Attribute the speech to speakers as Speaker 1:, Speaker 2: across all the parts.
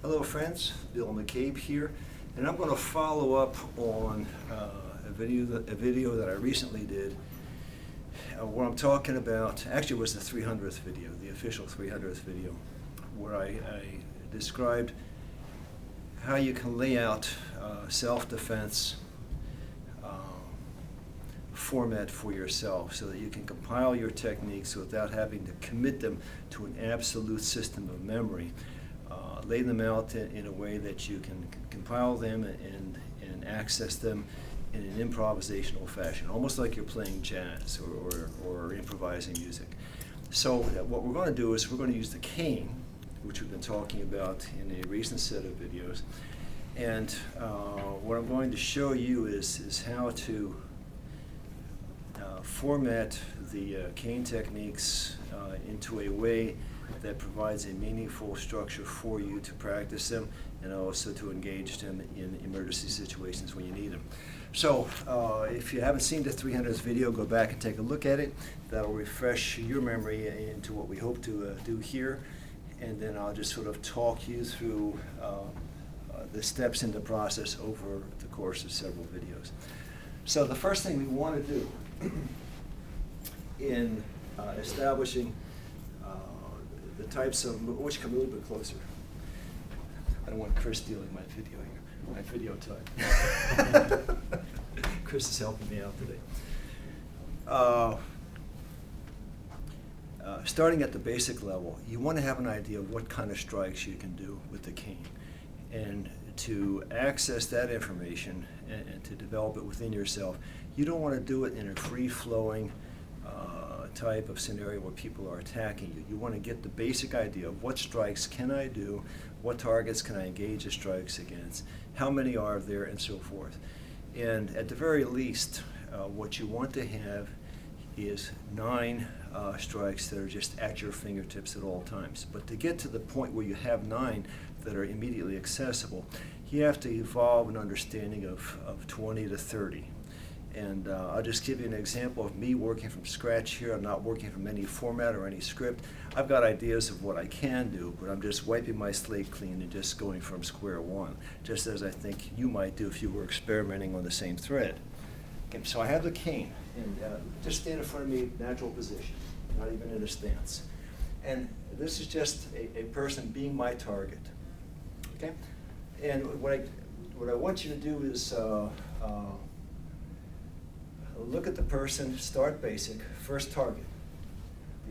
Speaker 1: Hello friends, Bill McCabe here, and I'm going to follow up on a video that I recently did where I'm talking about, actually it was the 300th video, the official 300th video, where I described how you can lay out self-defense format for yourself so that you can compile your techniques without having to commit them to an absolute system of memory. Lay them out in a way that you can compile them and access them in an improvisational fashion, almost like you're playing jazz or improvising music. So what we're going to do is we're going to use the cane, which we've been talking about in a recent set of videos, and what I'm going to show you is how to format the cane techniques into a way that provides a meaningful structure for you to practice them and also to engage them in emergency situations when you need them. So if you haven't seen the 300th video, go back and take a look at it. That'll refresh your memory into what we hope to do here, and then I'll just sort of talk you through the steps in the process over the course of several videos. So the first thing we want to do in establishing the types of, which come a little bit closer. I don't want Chris stealing my video here, my video time. Chris is helping me out today. Starting at the basic level, you want to have an idea of what kind of strikes you can do with the cane. And to access that information and to develop it within yourself, you don't want to do it in a free-flowing type of scenario where people are attacking you. You want to get the basic idea of what strikes can I do, what targets can I engage the strikes against, how many are there, and so forth. And at the very least, what you want to have is 9 strikes that are just at your fingertips at all times. But to get to the point where you have 9 that are immediately accessible, you have to evolve an understanding of 20 to 30. And I'll just give you an example of me working from scratch here. I'm not working from any format or any script. I've got ideas of what I can do, but I'm just wiping my slate clean and just going from square one, just as I think you might do if you were experimenting on the same thread. Okay, so I have the cane, and just stand in front of me, natural position, not even in a stance. And this is just a person being my target. Okay? And what I want you to do is look at the person, start basic, first target,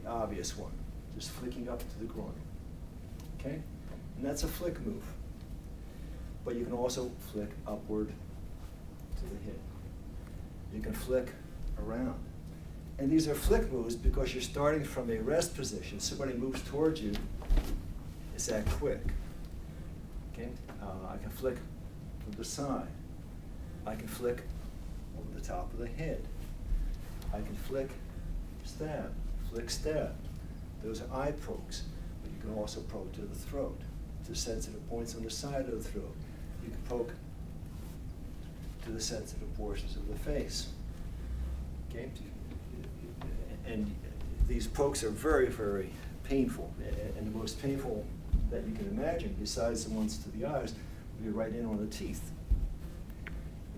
Speaker 1: the obvious one, just flicking up to the groin, okay? And that's a flick move. But you can also flick upward to the hip. You can flick around. And these are flick moves because you're starting from a rest position. Somebody moves towards you, it's that quick, okay? I can flick to the side. I can flick over the top of the head. I can flick, stab, flick, stab. Those are eye pokes, but you can also poke to the throat, to sensitive points on the side of the throat. You can poke to the sensitive portions of the face. Okay? And these pokes are very, very painful, and the most painful that you can imagine, besides the ones to the eyes, would be right in on the teeth.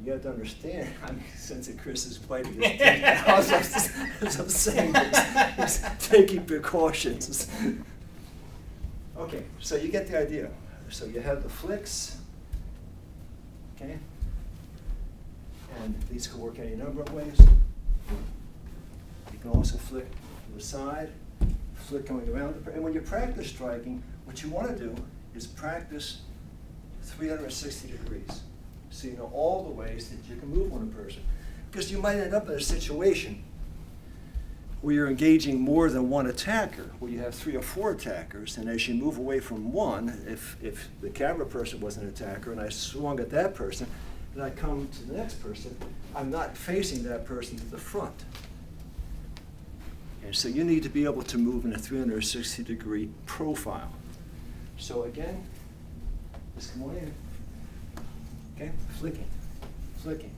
Speaker 1: You have to understand, I mean, since Chris is biting his teeth, as I'm saying, he's taking precautions. Okay, so you get the idea. So you have the flicks, okay? And these can work any number of ways. You can also flick to the side, flick going around. And when you practice striking, what you want to do is practice 360 degrees. So you know all the ways that you can move on a person. Because you might end up in a situation where you're engaging more than one attacker, where you have 3 or 4 attackers, and as you move away from one, if the camera person was an attacker and I swung at that person, and I come to the next person, I'm not facing that person to the front. And so you need to be able to move in a 360 degree profile. So again, just come on in. Okay, flicking, flicking,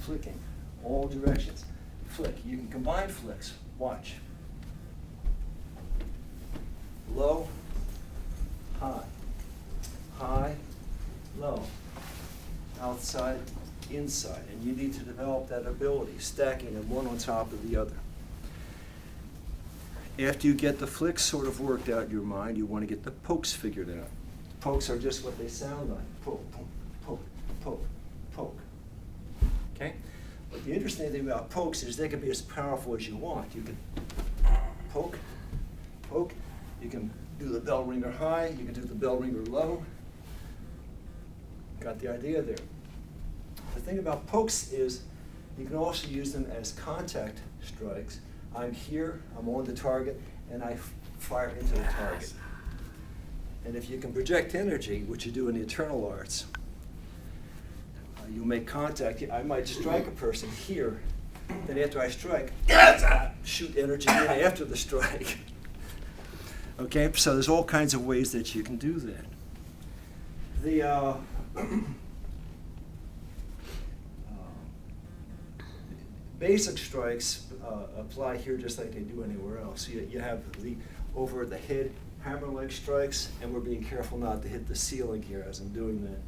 Speaker 1: flicking, all directions. Flick. You can combine flicks. Watch. Low, high, high, outside, inside, and you need to develop that ability, stacking them one on top of the other. After you get the flicks sort of worked out in your mind, you want to get the pokes figured out. Pokes are just what they sound like. Poke, poke, poke, poke, poke. Okay? But the interesting thing about pokes is they can be as powerful as you want. You can poke, poke. You can do the bell ringer high. You can do the bell ringer low. Got the idea there. The thing about pokes is you can also use them as contact strikes. I'm here, I'm on the target, and I fire into the target. And if you can project energy, which you do in the eternal arts, you make contact. I might strike a person here, then after I strike, shoot energy in after the strike. Okay, so there's all kinds of ways that you can do that. The basic strikes apply here just like they do anywhere else. You have the over the head hammer-like strikes, and we're being careful not to hit the ceiling here as I'm doing that.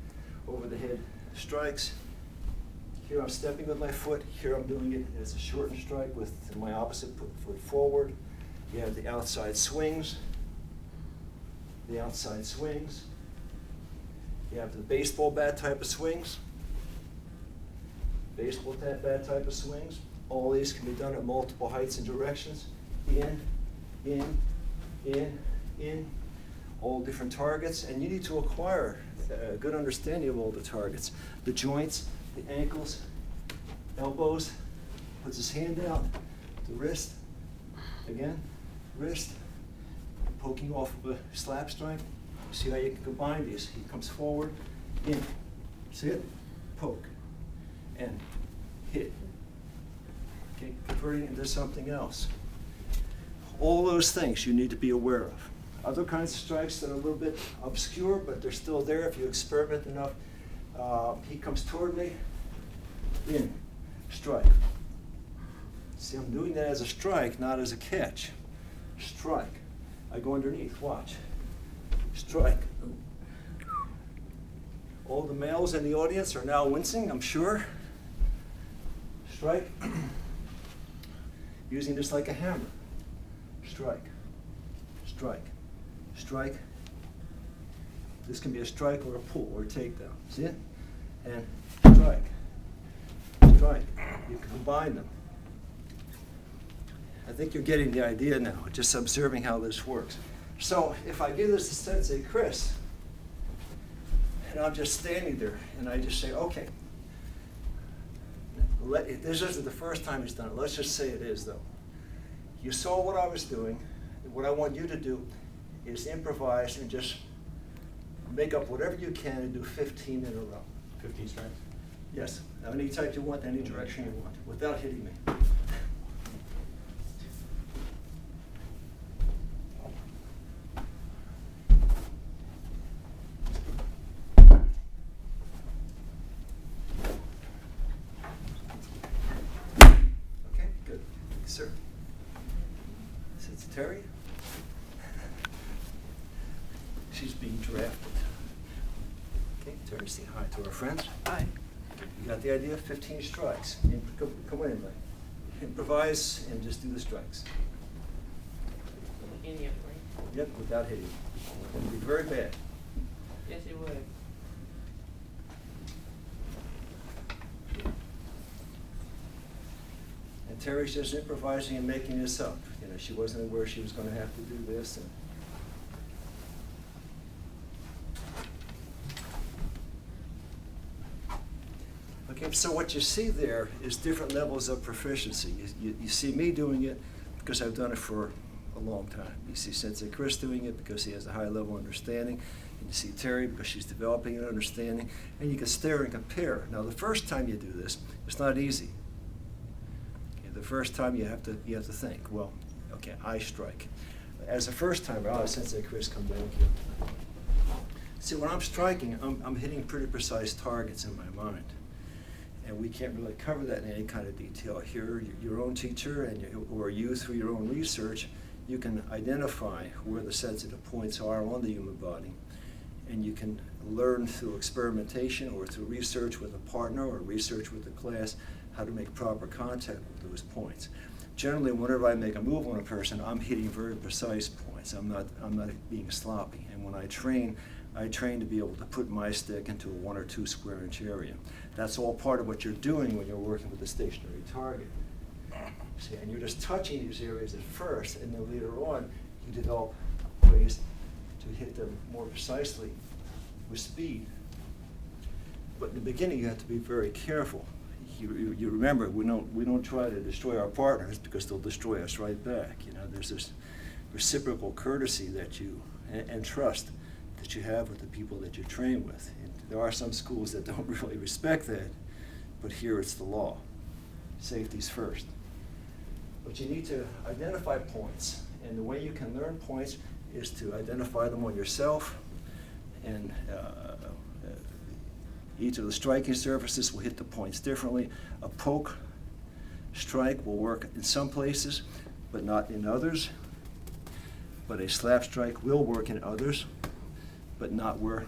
Speaker 1: Over the head strikes. Here I'm stepping with my foot. Here I'm doing it as a shortened strike with my opposite foot forward. You have the outside swings. The outside swings. You have the baseball bat type of swings. Baseball bat type of swings. All these can be done at multiple heights and directions. In, all different targets, and you need to acquire a good understanding of all the targets. The joints, the ankles, elbows, puts his hand out, the wrist, again, wrist, poking off of a slap strike. See how you can combine these. He comes forward, in, see it, poke, and hit. Okay, converting into something else. All those things you need to be aware of. Other kinds of strikes that are a little bit obscure, but they're still there if you experiment enough. He comes toward me, in, strike. See, I'm doing that as a strike, not as a catch. Strike. I go underneath, watch. Strike. All the males in the audience are now wincing, I'm sure. Strike. Using this like a hammer. Strike, strike, strike. This can be a strike or a pull or a takedown. See it? And strike, strike. You can combine them. I think you're getting the idea now, just observing how this works. So if I give this to Sensei Chris, and I'm just standing there, and I just say, okay, this isn't the first time he's done it. Let's just say it is, though. You saw what I was doing. What I want you to do is improvise and just make up whatever you can and do 15 in a row.
Speaker 2: 15 strikes?
Speaker 1: Yes, any type you want, any direction you want, without hitting me. Okay, good. Sir. Terry? She's being drafted. Okay, Terry, say hi to our friends. Hi. You got the idea? 15 strikes. Come on in, buddy. Improvise and just do the strikes.
Speaker 3: Any of them, right?
Speaker 1: Yep, without hitting. It would be very bad.
Speaker 3: Yes, it would.
Speaker 1: And Terry's just improvising and making this up. You know, she wasn't aware she was going to have to do this. And okay, so what you see there is different levels of proficiency. You see me doing it because I've done it for a long time. You see Sensei Chris doing it because he has a high level understanding. And you see Terry because she's developing an understanding. And you can stare and compare. Now, the first time you do this, it's not easy. The first time you have to think, well, okay, I strike. As a first timer, I'll have Sensei Chris come down here. See, when I'm striking, I'm hitting pretty precise targets in my mind. And we can't really cover that in any kind of detail here. Your own teacher or you through your own research, you can identify where the sensitive points are on the human body and you can learn through experimentation or through research with a partner or research with the class how to make proper contact with those points. Generally, whenever I make a move on a person, I'm hitting very precise points. I'm not being sloppy. And when I train to be able to put my stick into a 1 or 2 square inch area. That's all part of what you're doing when you're working with a stationary target. See, and you're just touching these areas at first, and then later on, you develop ways to hit them more precisely with speed. But in the beginning, you have to be very careful. You remember, we don't try to destroy our partners because they'll destroy us right back. You know, there's this reciprocal courtesy that and trust that you have with the people that you train with. And there are some schools that don't really respect that, but here it's the law. Safety's first. But you need to identify points, and the way you can learn points is to identify them on yourself, and each of the striking surfaces will hit the points differently. A poke strike will work in some places, but not in others. But a slap strike will work in others, but not where,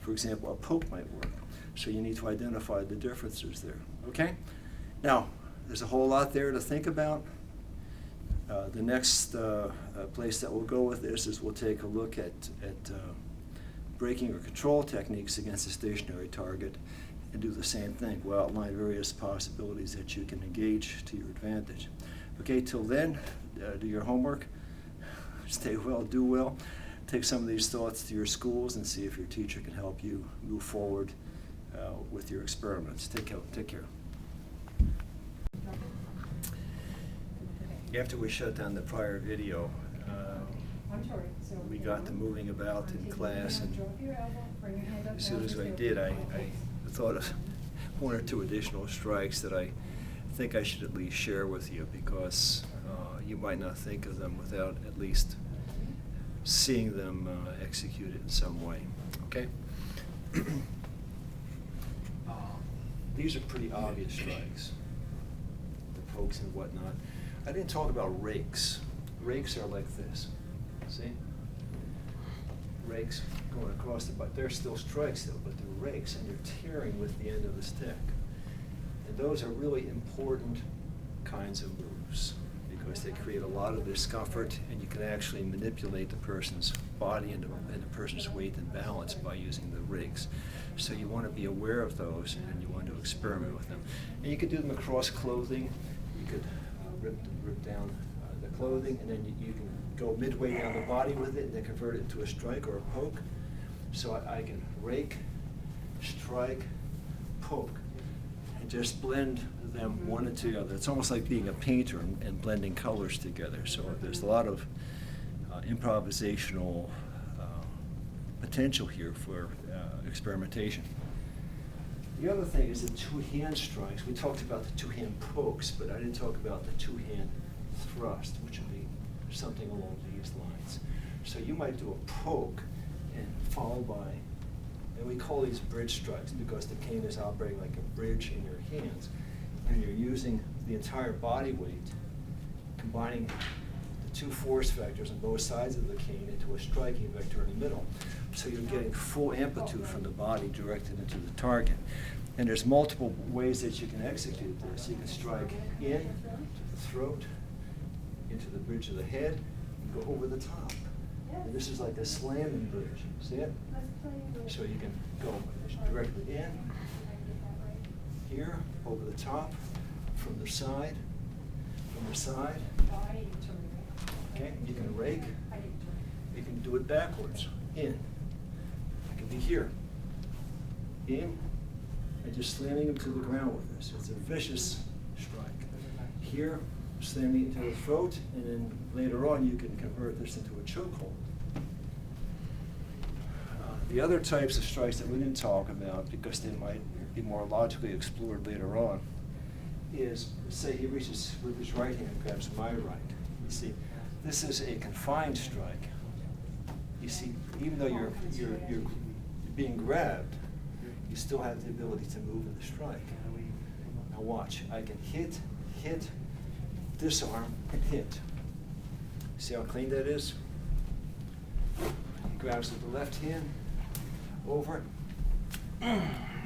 Speaker 1: for example, a poke might work. So you need to identify the differences there, okay? Now, there's a whole lot there to think about. The next place that we'll go with this is we'll take a look at braking or control techniques against a stationary target and do the same thing. We'll outline various possibilities that you can engage to your advantage. Okay, till then, do your homework, stay well, do well. Take some of these thoughts to your schools and see if your teacher can help you move forward with your experiments. Take care. After we shut down the prior video, we got to moving about in class, and as soon as I did, I thought of 1 or 2 additional strikes that I think I should at least share with you, because you might not think of them without at least seeing them executed in some way. Okay? These are pretty obvious strikes, the pokes and whatnot. I didn't talk about rakes. Rakes are like this. See? Rakes going across the butt. They're still strikes though, but they're rakes, and you're tearing with the end of the stick. And those are really important kinds of moves because they create a lot of discomfort, and you can actually manipulate the person's body and the person's weight and balance by using the rakes. So you want to be aware of those, and you want to experiment with them. And you could do them across clothing. You could rip down the clothing, and then you can go midway down the body with it and then convert it into a strike or a poke. So I can rake, strike, poke, and just blend them one into the other. It's almost like being a painter and blending colors together. So there's a lot of improvisational potential here for experimentation. The other thing is the 2-hand strikes. We talked about the 2-hand pokes, but I didn't talk about the 2-hand thrust, which would be something along these lines. So you might do a poke and followed by, and we call these bridge strikes because the cane is operating like a bridge in your hands, and you're using the entire body weight, combining the 2 force vectors on both sides of the cane into a striking vector in the middle. So you're getting full amplitude from the body directed into the target. And there's multiple ways that you can execute this. You can strike in to the throat, into the bridge of the head, and go over the top. And this is like a slamming bridge. See it? So you can go directly in, here, over the top, from the side, Okay, you can rake. You can do it backwards, in. It can be here, in, and just slamming them to the ground with this. It's a vicious strike. Here, slamming it into the throat, and then later on you can convert this into a chokehold. The other types of strikes that we didn't talk about, because they might be more logically explored later on, is, say he reaches with his right hand and grabs my right. You see, this is a confined strike. You see, even though you're being grabbed, you still have the ability to move in the strike. Now watch, I can hit, disarm, and hit. See how clean that is? He grabs with the left hand, over,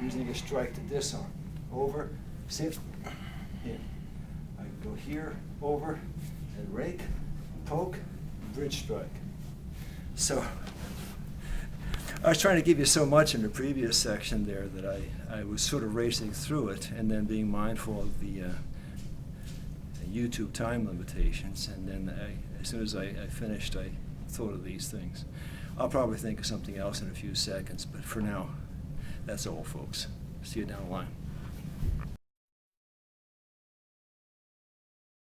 Speaker 1: using a strike to disarm, over, sit, in. I can go here, over, and rake, poke, bridge strike. So I was trying to give you so much in the previous section there that I was sort of racing through it and then being mindful of the YouTube time limitations, and then as soon as I finished, I thought of these things. I'll probably think of something else in a few seconds, but for now, that's all, folks. See you down the line.